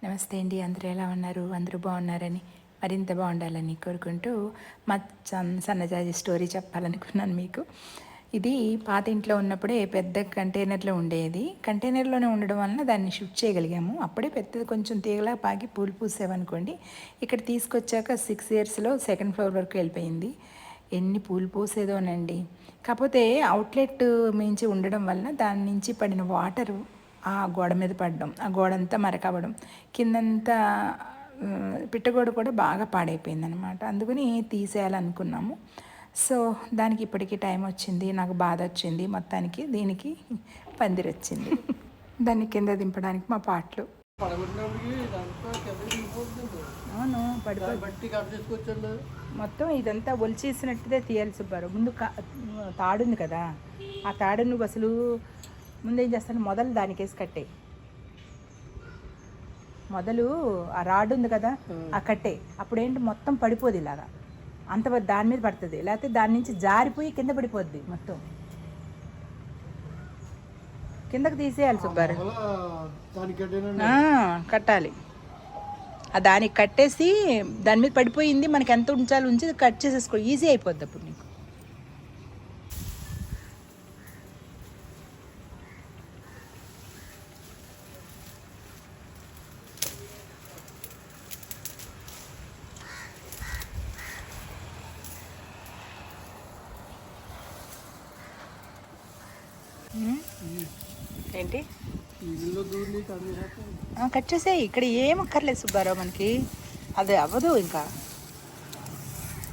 నమస్తే అండి. అందరూ ఎలా ఉన్నారు? అందరూ బాగున్నారని, మరింత బాగుండాలని కోరుకుంటూ మా సన్నజాజి స్టోరీ చెప్పాలనుకున్నాను మీకు. ఇది పాత ఇంట్లో ఉన్నప్పుడే పెద్ద కంటైనర్లో ఉండేది. కంటైనర్లోనే ఉండడం వలన దాన్ని షిఫ్ట్ చేయగలిగాము. అప్పుడే పెద్దది కొంచెం తీగలా పాకి పూలు పూసామనుకోండి. ఇక్కడ తీసుకొచ్చాక 6 ఇయర్స్లో సెకండ్ ఫ్లోర్ వరకు వెళ్ళిపోయింది. ఎన్ని పూలు పూసేదోనండి. కాకపోతే అవుట్లెట్ మించి ఉండడం వలన దాని నుంచి పడిన వాటరు ఆ గోడ మీద పడడం, ఆ గోడ అంతా మరకవ్వడం, కిందంతా పిట్టగోడ కూడా బాగా పాడైపోయిందనమాట. అందుకని తీసేయాలనుకున్నాము. సో దానికి ఇప్పటికీ టైం వచ్చింది, నాకు బాధ వచ్చింది. మొత్తానికి దీనికి పందిరి వచ్చింది. దాన్ని కింద దింపడానికి మా పాటలు. అవును, పడిపోయి మొత్తం ఇదంతా ఒలిచేసినట్టుదే తీయాలి సుబ్బారావు. ముందు తాడుంది కదా, ఆ తాడు నువ్వు అసలు ముందేం చేస్తాను, మొదలు దానికేసి కట్టే. మొదలు ఆ రాడ్ ఉంది కదా, ఆ కట్టే. అప్పుడేంటి మొత్తం పడిపోదు ఇలాగా, అంత దాని మీద పడుతుంది. లేకపోతే దాని నుంచి జారిపోయి కింద పడిపోద్ది. మొత్తం కిందకు తీసేయాలి సుబ్బారావు. కట్టాలి. దానికి కట్టేసి దాని మీద పడిపోయింది, మనకి ఎంత ఉంచాలి ఉంచి కట్ చేసేసుకో, ఈజీ అయిపోద్ది అప్పుడు నీకు. ఏంటి కట్ చేసేయి, ఇక్కడ ఏం అక్కర్లేదు సుబ్బారావు, మనకి అది అవ్వదు. ఇంకా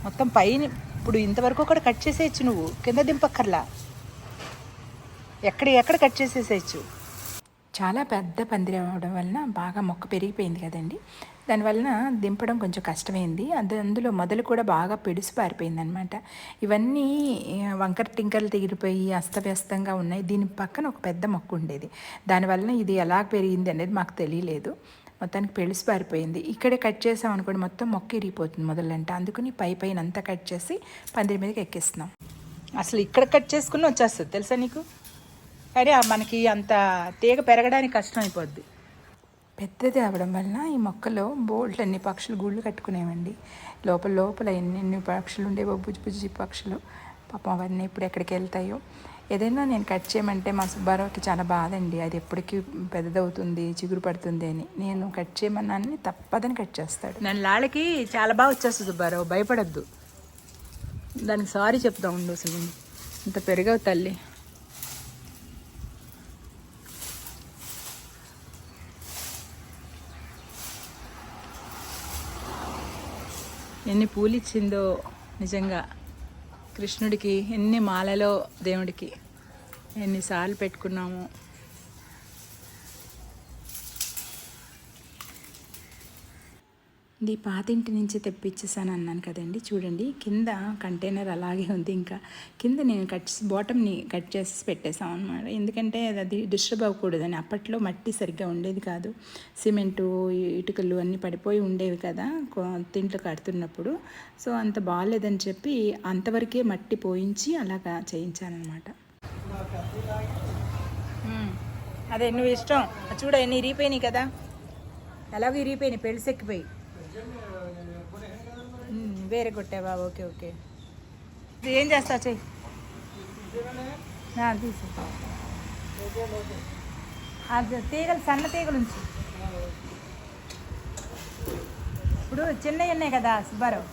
మొత్తం పైన ఇప్పుడు ఇంతవరకు కూడా కట్ చేసేయచ్చు, నువ్వు కింద దింపక్కర్లా, ఎక్కడ కట్ చేసేసేయచ్చు. చాలా పెద్ద పందిరి అవ్వడం వలన బాగా మొక్క పెరిగిపోయింది కదండి. దానివలన దింపడం కొంచెం కష్టమైంది. అందులో మొదలు కూడా బాగా పెడుసు పారిపోయింది అనమాట. ఇవన్నీ వంకర టింకర్లు తెగిరిపోయి అస్తవ్యస్తంగా ఉన్నాయి. దీని పక్కన ఒక పెద్ద మొక్క ఉండేది, దానివలన ఇది ఎలా పెరిగింది అనేది మాకు తెలియలేదు. మొత్తానికి పెడుసు పారిపోయింది. ఇక్కడే కట్ చేసాం అనుకోండి, మొత్తం మొక్క ఇరిగిపోతుంది మొదలంటే. అందుకని పైన అంతా కట్ చేసి పందిరి మీదకి ఎక్కిస్తున్నాం. అసలు ఇక్కడ కట్ చేసుకుని వచ్చేస్తుంది తెలుసా నీకు, కానీ మనకి అంత తీగ పెరగడానికి కష్టం అయిపోద్ది. పెద్దది అవ్వడం వలన ఈ మొక్కలో బోల్ట్లన్నీ పక్షులు గూళ్ళు కట్టుకునేవండి. లోపల ఎన్ని పక్షులు ఉండేవో, బుజ్జి పక్షులు. పాపం అవన్నీ ఇప్పుడు ఎక్కడికి వెళ్తాయో. ఏదైనా నేను కట్ చేయమంటే మా సుబ్బారావుకి చాలా బాధ అండి. అది ఎప్పటికీ పెద్దదవుతుంది, చిగురు పడుతుంది అని. నేను కట్ చేయమన్నాను, తప్పదని కట్ చేస్తాడు. నన్ను లాళ్ళకి చాలా బాగా వచ్చేస్తుంది సుబ్బారావు, భయపడద్దు. దానికి సారీ చెప్తా ఉండు, అసలు ఇంత పెరిగావు తల్లి. ఎన్ని పూలు ఇచ్చిందో నిజంగా కృష్ణుడికి, ఎన్ని మాలలో దేవుడికి ఎన్నిసార్లు పెట్టుకున్నాము. ఇది పాతింటి నుంచి తెప్పించేసాను అన్నాను కదండి. చూడండి కింద కంటైనర్ అలాగే ఉంది. ఇంకా కింద నేను బాటమ్ని కట్ చేసి పెట్టేసాం అనమాట. ఎందుకంటే అది డిస్టర్బ్ అవ్వకూడదని. అప్పట్లో మట్టి సరిగ్గా ఉండేది కాదు, సిమెంటు ఇటుకలు అన్నీ పడిపోయి ఉండేవి కదా తింట్లు కడుతున్నప్పుడు. సో అంత బాగాలేదని చెప్పి అంతవరకే మట్టి పోయించి అలాగా చేయించాను అనమాట. అదే నువ్వు ఇష్టం. చూడ ఎన్ని ఇరిగిపోయినాయి కదా, ఎలాగో ఇరిగిపోయినాయి, పెళ్ళిసెక్కిపోయి. వేరే కొట్టావా? Okay okay. ఏం చేస్తావు చెయ్యి, తీసు. అది తీగలు, సన్న తీగలు ఉంచి. ఇప్పుడు చిన్నవి ఉన్నాయి కదా సుబ్బారావు,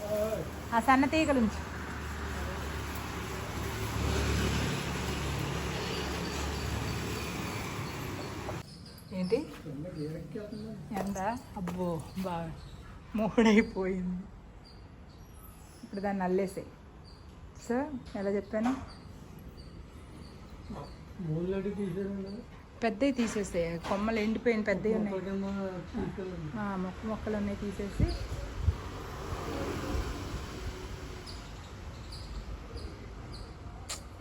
ఆ సన్న తీగలు ఉంచి. ఏంటి ఎంత? అబ్బో బాగా మూడైపోయింది. ఇప్పుడు దాన్ని అల్లేసాయి. సో ఎలా చెప్పాను, పెద్దవి తీసేస్తాయి. కొమ్మలు ఎండిపోయిన పెద్దవి ఉన్నాయి, మొక్కలు ఉన్నాయి, తీసేసి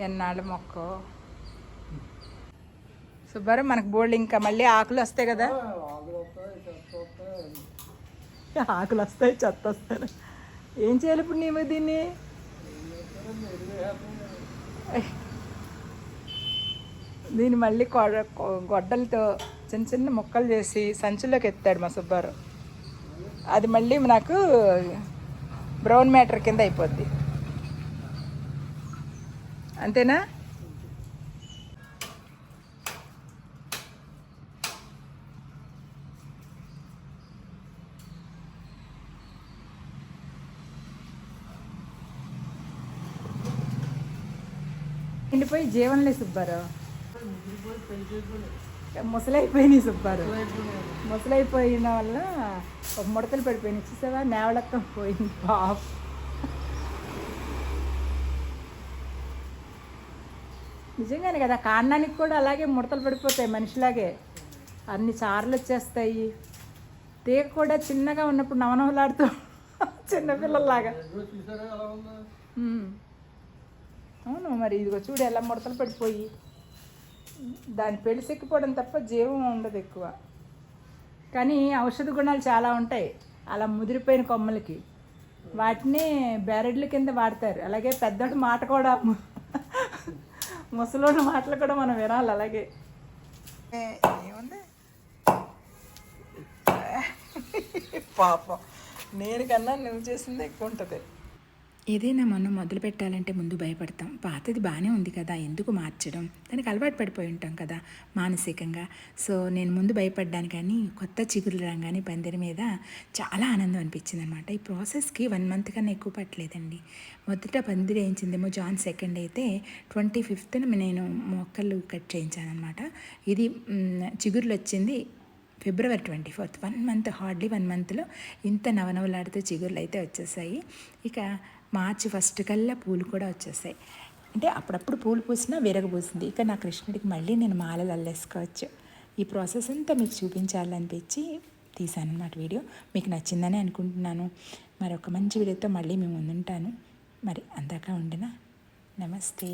ఎన్నాళ్ళ మొక్క సుబ్బారావు. మనకు బోల్డ్ ఇంకా మళ్ళీ ఆకులు వస్తాయి కదా, ఆకులు వస్తాయి, చెత్త వస్తాయి. ఏం చేయాలి ఇప్పుడు నీవు దీన్ని? దీన్ని మళ్ళీ గొడ్డలతో చిన్న చిన్న ముక్కలు చేసి సంచుల్లోకి ఎత్తాడు మా సుబ్బారావు. అది మళ్ళీ నాకు బ్రౌన్ మ్యాటర్ కింద అయిపోద్ది. అంతేనా? ఎండిపోయి జీవనలే సుబ్బారావు, ముసలైపోయినాయి సుబ్బారావు. ముసలైపోయిన వల్ల ఒక ముడతలు పడిపోయినాయి చూసావా, నేవలక్కం పోయింది పాప. నిజంగానే కదా, కాండానికి కూడా అలాగే ముడతలు పడిపోతాయి మనిషిలాగే, అన్ని చార్లు వచ్చేస్తాయి. తీగ కూడా చిన్నగా ఉన్నప్పుడు నవనవలాడుతూ చిన్నపిల్లల్లాగా. అవును మరి, ఇదిగో చూడు ఎలా ముడతలు పడిపోయి. దాని పెళ్ళిసెక్కిపోవడం తప్ప జీవం ఉండదు ఎక్కువ. కానీ ఔషధ గుణాలు చాలా ఉంటాయి అలా ముదిరిపోయిన కొమ్మలకి. వాటిని బెరడ్ల కింద వాడతారు. అలాగే పెద్దోడి మాట కూడా, ముసలోడి మాటలు కూడా మనం వినాలి. అలాగే ఏముంది పాపం, నేను కన్నా నువ్వు చేసింది ఎక్కువ ఉంటుంది. ఏదైనా మనం మొదలు పెట్టాలంటే ముందు భయపడతాం. పాతది బాగానే ఉంది కదా, ఎందుకు మార్చడం, దానికి అలవాటు పడిపోయి ఉంటాం కదా మానసికంగా. సో నేను ముందు భయపడ్డాను, కానీ కొత్త చిగురు రంగానే పందిరి మీద చాలా ఆనందం అనిపించింది అనమాట. ఈ ప్రాసెస్కి 1 month కన్నా ఎక్కువ పట్టలేదండి. మొదట పందిరి వేయించిందేమో జాన్ 2nd అయితే 25th నేను మొక్కలు కట్ చేయించాను అనమాట. ఇది చిగురులు వచ్చింది February 24th. 1 month, హార్డ్లీ 1 monthలో ఇంత నవనవలాడుతూ చిగురులు అయితే వచ్చేసాయి. ఇక March 1st కల్లా పూలు కూడా వచ్చేసాయి. అంటే అప్పుడప్పుడు పూలు పూసినా విరగబూసింది. ఇక నా కృష్ణుడికి మళ్ళీ నేను మాలలు అల్లేసుకోవచ్చు. ఈ ప్రాసెస్ అంతా మీకు చూపించాలనిపించి తీసాను అన్నమాట వీడియో. మీకు నచ్చిందని అనుకుంటున్నాను. మరి ఒక మంచి వీడియోతో మళ్ళీ మేము ముందుంటాను. మరి అందాక ఉండినా నమస్తే.